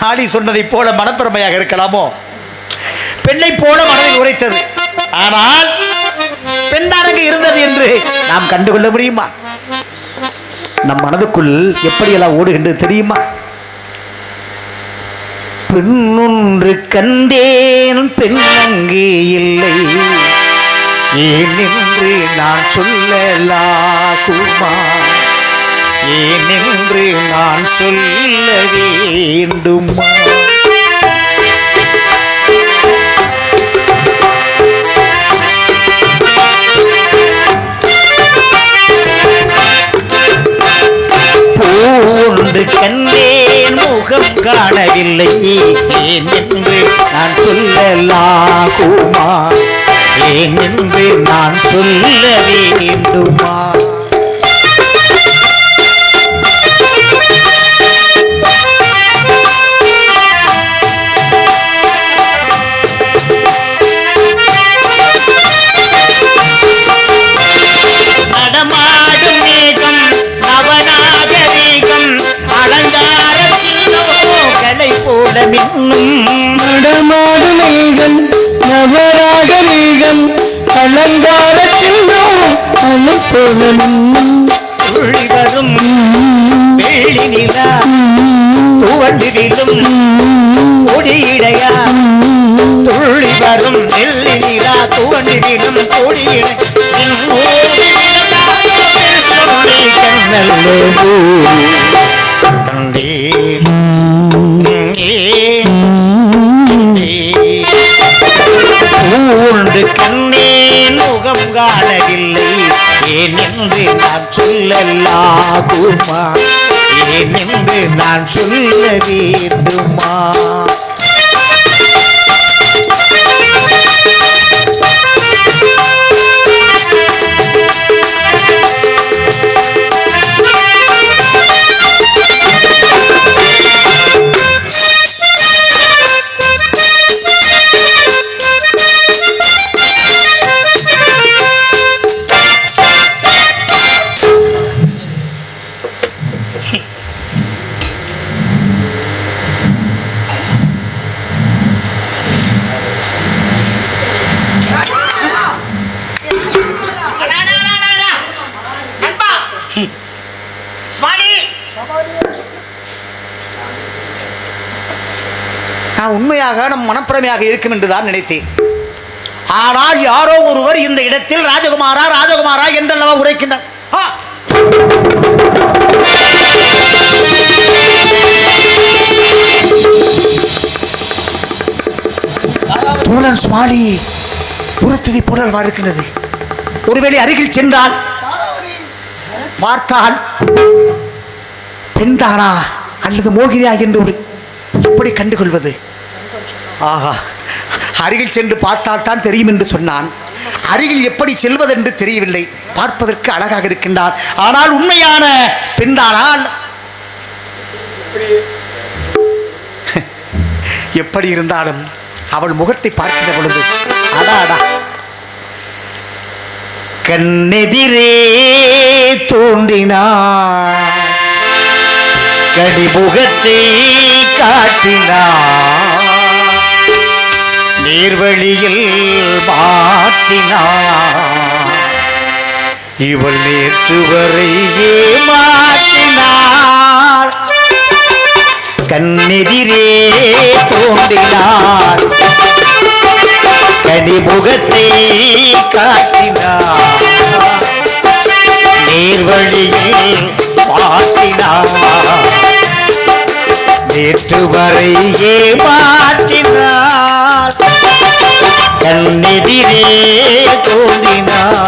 ஆடி சொன்னதை போல மனப்பெருமையாக இருக்கலாமோ? பெண்ணை போல மனதில் உரைத்தது. ஆனால் பெண்ணாக இருந்தது என்று நாம் கண்டுகொள்ள முடியுமா? நம் மனதுக்குள் எப்படியெல்லாம் ஓடுகின்றது தெரியுமா? பெண்ணொன்று கண்டேன், பெண் அங்கே இல்லை, ஏனென்று நான் சொல்லலாகுமா? ஏனென்று நான் சொல்ல வேண்டுமா? பூவொன்று கண்டேன், முகம் காணவில்லை, ஏனென்று நான் சொல்லலாகுமா? ஏனென்று நான் சொல்ல வேண்டுமா? நடமாடும் மேகம், நவநாக வேகம், அலங்காரத்திலோ கலை போட மின்னும். நடமாடும் மேகம், நவராக வேகம், அலங்காரத்திலோ கலை போட மின்னும். துள்ளி வரும் வெள்ளி நிலா, துவண்டு விடும் கொடியிடையா. துள்ளி வரும் வெள்ளி நிலா, துவண்டு விடும் கொடியிடை. பூண்டு கண்ணேன், முகம் காணவில்லை, ஏனென்று நான் சொல்லலாகுமா? ஏனென்று நான் சொல்ல வேண்டுமா? நான் உண்மையாக நம் மனப்பிரமையாக இருக்கும் என்றுதான் நினைத்தேன். ஆனால் யாரோ ஒருவர் இந்த இடத்தில் ராஜகுமாரா ராஜகுமாரா என்றல்லவா உரைக்கின்றார். தோழன் சுமாலி உரத்ததை போலவா இருக்கிறது. ஒருவேளை அருகில் சென்றால் பார்த்தால் பெண்தானா அல்லது மோகினியா என்று ஒரு எப்படி கண்டுகொள்வது? ஆஹா, அருகில் சென்று பார்த்தால் தான் தெரியும் என்று சொன்னான். அருகில் எப்படி செல்வதென்று தெரியவில்லை. பார்ப்பதற்கு அழகாக இருக்கின்றார். ஆனால் உண்மையான பெண்தானால் எப்படி இருந்தாலும் அவள் முகத்தை பார்க்கிற பொழுது அடாடா, கண்ணெதிரே தோன்றினார், கடிமுகத்தை காட்டினார், நேர்வழியில் மாற்றினார், இவள் நேற்று வரை ஏமாற்றினார். கண்ணெதிரே தோன்றினார், கடிமுகத்தை காட்டினார், நேர்வழியில் மாற்றினார், நேற்று வரை ஏமாற்றினார். கண்ணெதிரே தோன்றினார்.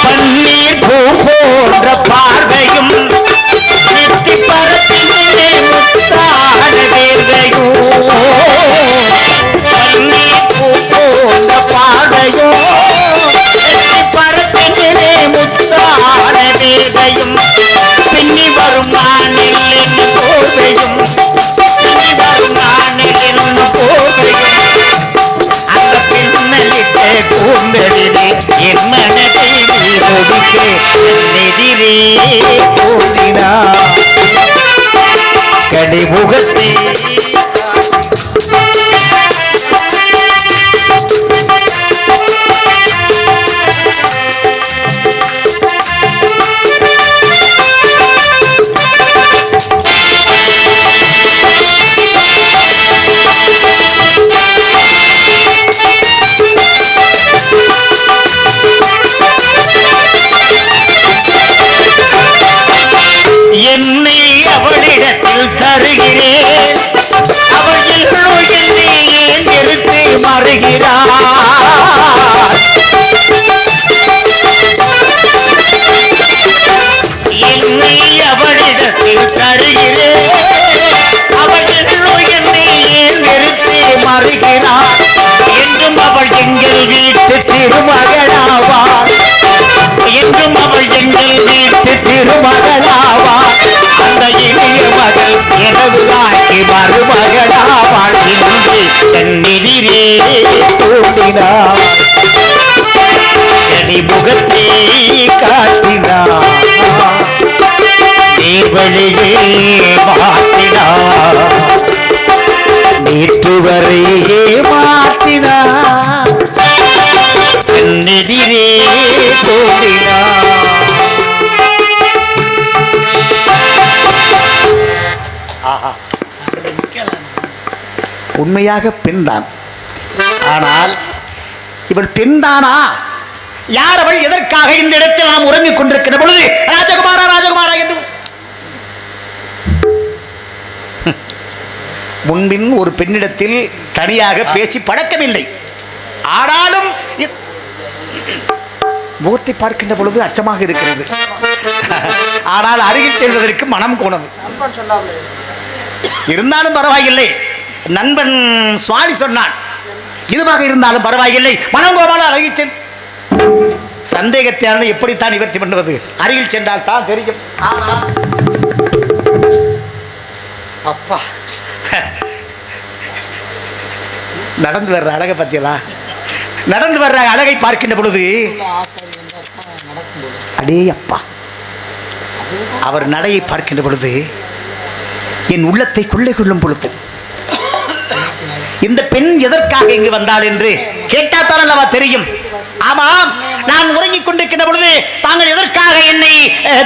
பன்னீர் பூ போன்ற பார்வையும் நெத்தி பரத்திலே முத்தான வேர்வையும், பன்னீர் பூ போன்ற பார்வையும் நெத்தி பரத்திலே முத்தான வேர்வையும், போகையும் நானே என்ன போகையும் அந்த பின்னலிட்ட கூந்தலிலே என் மனதை முடிக்க எதிரே தோன்றினார் கடிமுகத்தே என்னை அவளிடத்தில் தருகிறேன் அவள் என்னை நிறுத்தி மறுகிறார் என்னை அவளிடத்தில் தருகிறேன் அவள் என்னை நிறுத்தி மறுகிறார் என்றும் அவள் எங்கள் வீட்டு திருமகளாவாள் என்றும் அவள் எங்கள் வீட்டு திருமகளாவாள் அந்த இளைய மகள் எனது ஆக்கி மருமகளாவாள் என்று தன்னிதிரே தோன்றினார் முகத்தை காட்டினார் நீர்வழியே மாற்றினார் நீட்டுவரையே மாற்றினார் தன்னிதிரே தோன்றினார் உண்மையாக பெண்தான். ஆனால் இவள் பெண்தானா? யார் அவள்? எதற்காக இந்த இடத்தில் நாம் உறங்கிக் கொண்டிருக்கிற பொழுது ராஜகுமாரா ராஜகுமாரா என்று முன்பின் ஒரு பெண்ணிடத்தில் தனியாக பேசி பழக்கமில்லை. ஆனாலும் முகத்தை பார்க்கின்ற பொழுது அச்சமாக இருக்கிறது. ஆனால் அருகில் செல்வதற்கு மனம் கோணம். இருந்தாலும் பரவாயில்லை, நண்பன் சுவாமி சொன்னான், இதுவாக இருந்தாலும் பரவாயில்லை, மனம் கோமால அருகில் செல். சந்தேகத்தையான எப்படித்தான் நிவர்த்தி பண்ணுவது? அருகில் சென்றால் தான் தெரியும். அப்பா, நடந்து வர்ற அழகை பத்தியலா? நடந்து வர்ற அழகை பார்க்கின்ற பொழுது அடே அப்பா, அவர் நடையை பார்க்கின்ற பொழுது என் உள்ளத்தை கொள்ளை கொள்ளும் பொழுது இந்த பெண் எதற்காக இங்கு வந்தாள் என்று கேட்டாத்தான் அல்லவா தெரியும். ஆமாம், நான் உறங்கிக் கொண்டிருக்கின்ற பொழுது தாங்கள் எதற்காக என்னை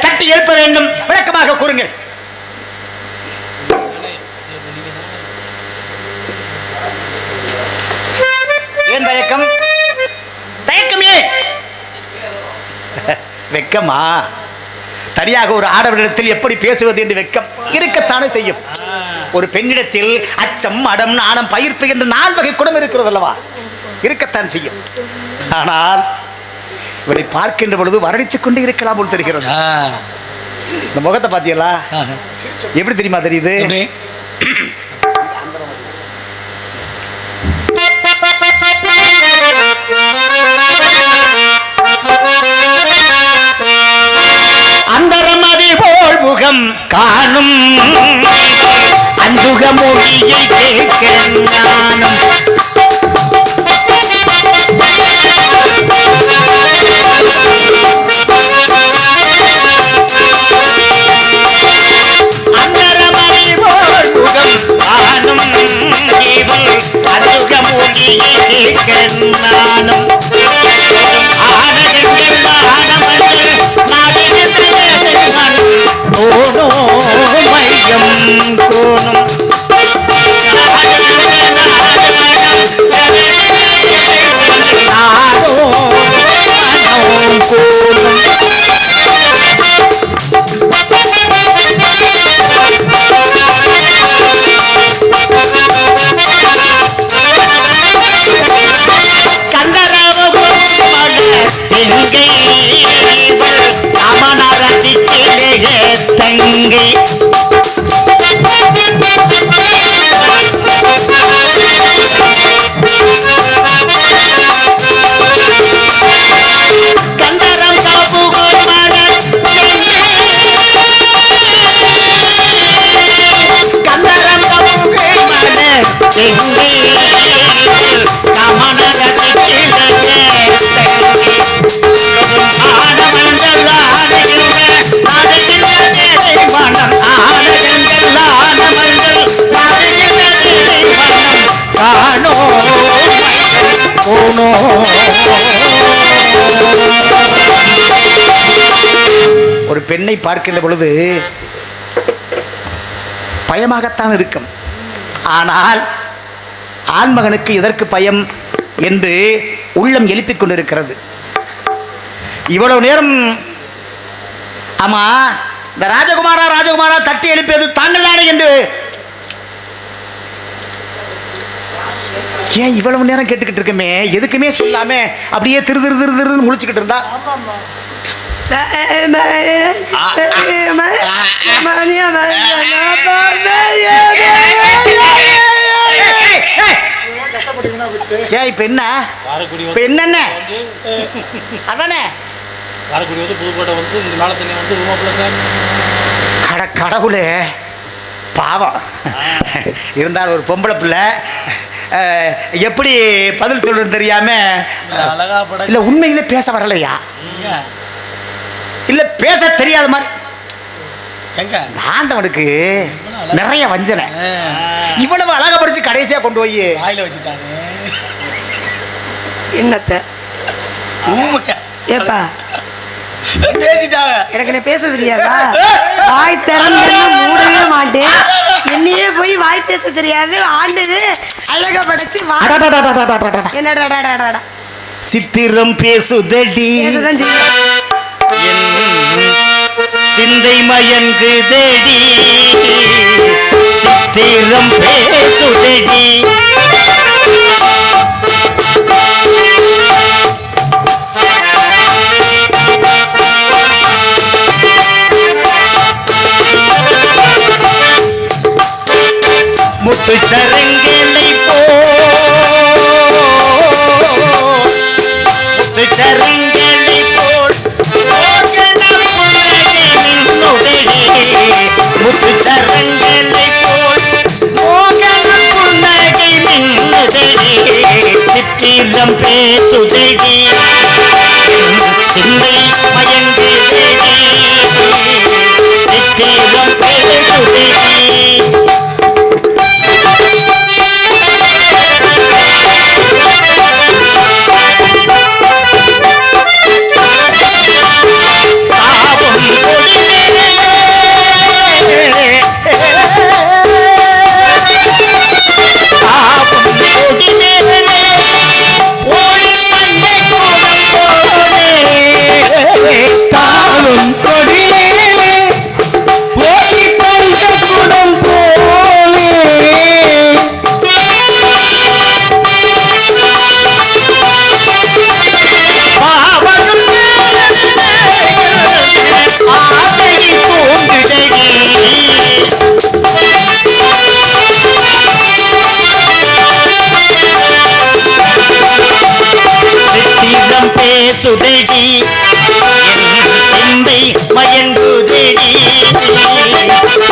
தட்டி எழுப்ப வேண்டும்? விளக்கமாக கூறுங்கள். ஏன் தயக்கம்? தயக்கம் ஏன்? வெக்கமா? தனியாக ஒரு ஆடவரிடத்தில் எப்படி பேசுவது என்று வெக்கம் இருக்கத்தானே செய்யும். ஒரு பெண்ணிடத்தில் அச்சம், அடம், நாணம், பயிர்ப்பு என்று 4 வகை குணம் இருக்கிறது அல்லவா? இருக்கத்தான் செய்யும். ஆனால் இவரை பார்க்கின்ற பொழுது வரடித்துக் கொண்டு இருக்கலாம் போல் தெரிகிறது. இந்த முகத்தை பார்த்தீங்களா? எப்படி தெரியுமா தெரியுது? அந்தரமதி போல் முகம் காணும் அஞ்சுக மொழியை கேட்க நானும் அந்தரமதி போல் முகம் காணும் இவள் அஞ்சுக மொழியை கேட்க நானும் ஒரு பெண்ணை பார்க்கின்ற பொழுது பயமாகத்தான் இருக்கும். ஆனால் ஆண்மகனுக்கு எதற்கு பயம் என்று உள்ளம் எழுப்பிக் கொண்டிருக்கிறது. இவ்வளவு நேரம் ஆமா இந்த ராஜகுமாரா ராஜகுமாரா தட்டி எழுப்பியது தாங்கள் தானே என்று ஏன் இவ்வளவு நேரம் கேட்டுக்கிட்டு இருக்கமே? எதுக்குமே சொல்லாம அப்படியே திரு திரு திரு திருன்னு முழிச்சுக்கிட்டு இருந்தா ஏன் இப்ப என்ன இப்ப என்னென்ன அதானே கடவுளே பாவம் இருந்தாலும் ஒரு பொம்பளை பிள்ளை எப்படி பதில் சொல்றது தெரியாம இல்ல உண்மையில பேச வரலையா இல்ல பேச தெரியாத மாதிரி ஆண்டவனுக்கு நிறைய வஞ்சனை. இவ்வளவு அழகா படிச்சு கடைசியா கொண்டு போய் வாயில வச்சுட்டாங்க. என்னத்த ஏப்பா பேசிட்டாங்க. எனக்கு என்ன பேச தெரியாதா? வாய் திறந்து மூடவே மாட்டேன். என்னையே போய் வாய் பேச தெரியாது. ஆண்டது அழகா படைச்சு என்னடா சித்திரம் பேசுதடி சிந்தை மயங்குதடி சித்திரம் பேசுதடி முத்து சரங்களை முத்து சரங்களை போல் முத்து சரங்களை போல் மோகன புன்னகை நின்னுதடி சித்திரம் பேசுதடி சிந்தை மயங்குதடி சித்திரம் பேசுதடி பேசுதடி சிந்தை மயங்குதடி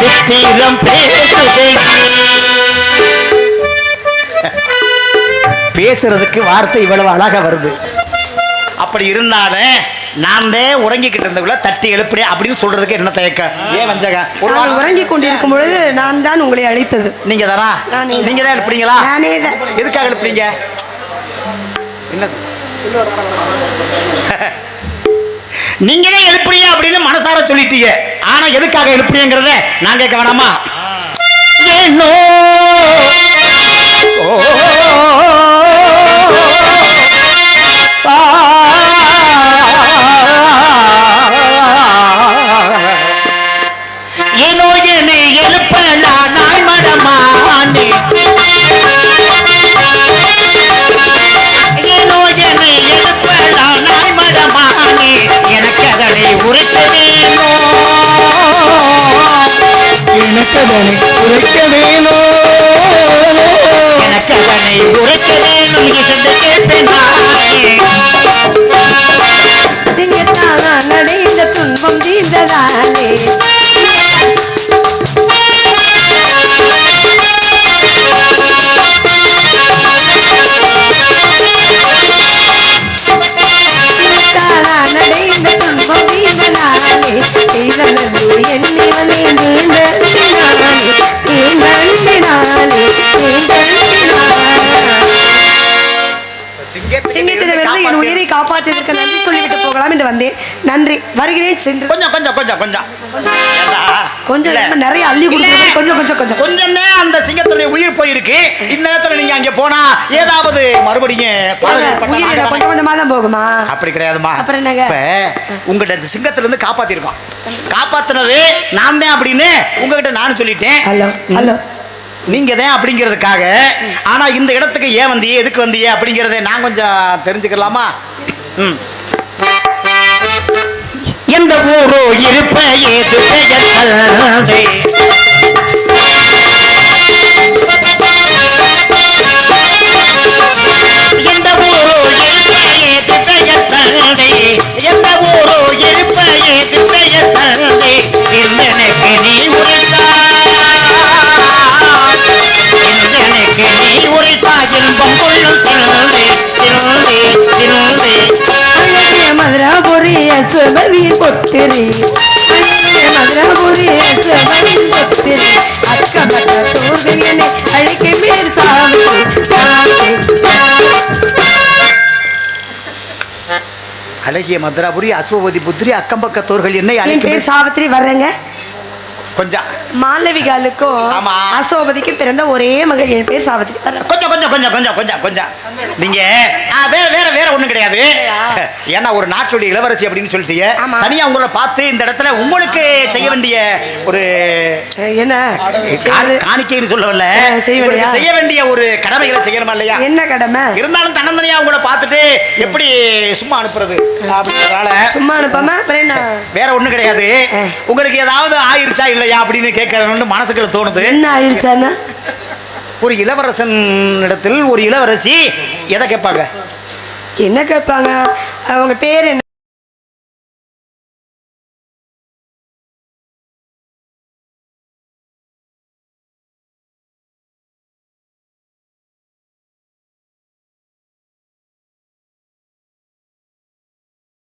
சித்திரம் பேசுதடி. பேசுறதுக்கு வார்த்தை இவ்வளவு அழகா வருது. அப்படி இருந்தாலும் நான் தான் உறங்கிக்கிட்டு இருந்தவள தட்டி எழுப்பினேன் அப்படின்னு சொல்றதுக்கு என்ன தயக்கம்? ஏன் வஞ்சகம்? ஒரு உறங்கி கொண்டிருக்கும் பொழுது நான் தான் உங்களை அழைத்தது. நீங்க தானா? நீங்க தான் எழுப்புறீங்களா? எதுக்காக எழுப்புறீங்க? என்னது நீங்க தான் எழுப்புறீங்க அப்படின்னு மனசார சொல்லிட்டீங்க. ஆனா எதுக்காக எழுப்புறீங்கிறத நான் கேட்க வேணாமா? ஏனோ ஏனோ என்னை எழுப்பலாம் நான் மரமானே எனக்கதனை உரைக்க வேணும் சிங்கத்தால் நடைந்த துன்பம் தீர்ந்ததாலே சிங்கத்திடமிருந்து என் உயிரை காப்பாற்றியதற்கு நன்றி சொல்லிவிட்டு போகலாம் என்று வந்தேன். நன்றி, வருகிறேன். சென்று கொஞ்சம் நிறைய அள்ளி கொடுத்து கொஞ்சம் அந்த சிங்கத்துடைய உயிர் போயிருக்கு. இந்த நேரத்துல நீங்க அங்க போனா ஏதாவது மறுபடியும் கொஞ்சம் கொஞ்சமா தான் போகுமா? அப்படி கிடையாதுமா. அப்புறம் என்னங்க? இப்ப உங்ககிட்ட சிங்கத்துல இருந்து காப்பாத்திருக்கோம். காப்பாத்தினது நான் தான் அப்படின்னு உங்ககிட்ட நானும் சொல்லிட்டேன். ஹலோ ஹலோ, நீங்க தான் அப்படிங்கிறதுக்காக. ஆனா இந்த இடத்துக்கு ஏன் வந்தியே, எதுக்கு வந்தியே அப்படிங்கறத நான் கொஞ்சம் தெரிஞ்சுக்கலாமா? எந்த ஊரோ இருப்ப ஏது பெயர்ந்தே, எந்த ஊரோ இருப்ப ஏது பெயர்ந்தே, எந்த ஊரோ இருப்ப ஏது பெயர்ந்தே, எனக்கு நீ உரைத்தா, எனக்கு நீ உரைத்தா இன்பம் உள்ளம் மதுராபுரி சுபவி பொத்திரி, மதுராபுரி சுபவி பொத்திரி, அக்கமட்ட தோகையனை அழிக்க பேர் அழகிய மதுராபுரி அசுவதி புத்திரி அக்கம்பக்கத்தோர்கள் என்னை என் பேர் சாவித்திரி. வர்றேங்க. கொஞ்சம் மாளவிகாலுக்கும் அசோபதிக்கும் பிறந்த ஒரே மகள். என் பேர் சாவித்திரி. கொஞ்சம் கொஞ்சம் கொஞ்சம் கொஞ்சம் கொஞ்சம் கொஞ்சம் நீங்க வேற வேற வேற ஒண்ணும் கிடையாது. ஏன்னா ஒரு நாட்டுடைய இளவரசி அப்படின்னு சொல்லிட்டீங்க. தனியா உங்களை பார்த்து இந்த இடத்துல உங்களுக்கு செய்ய வேண்டிய ஒரு என்ன காணிக்கைன்னு சொல்லவில்லை, செய்ய வேண்டிய ஒரு கடமைகளை செய்யணுமா இல்லையா? என்ன கடமை இருந்தாலும் தன்னந்தனியா உங்களை பார்த்துட்டு எப்படி சும்மா அனுப்புறது அப்படின்றதால சும்மா அனுப்பாம வேற ஒண்ணும் கிடையாது. உங்களுக்கு ஏதாவது ஆயிருச்சா இல்லையா அப்படின்னு கேட்கறன்னு மனசுக்குள்ள தோணுது. என்ன ஆயிருச்சான்னா, ஒரு இளவரசன் இடத்தில் ஒரு இளவரசி எதை கேட்பாங்க? என்ன கேட்பாங்க? அவங்க பேர் என்ன?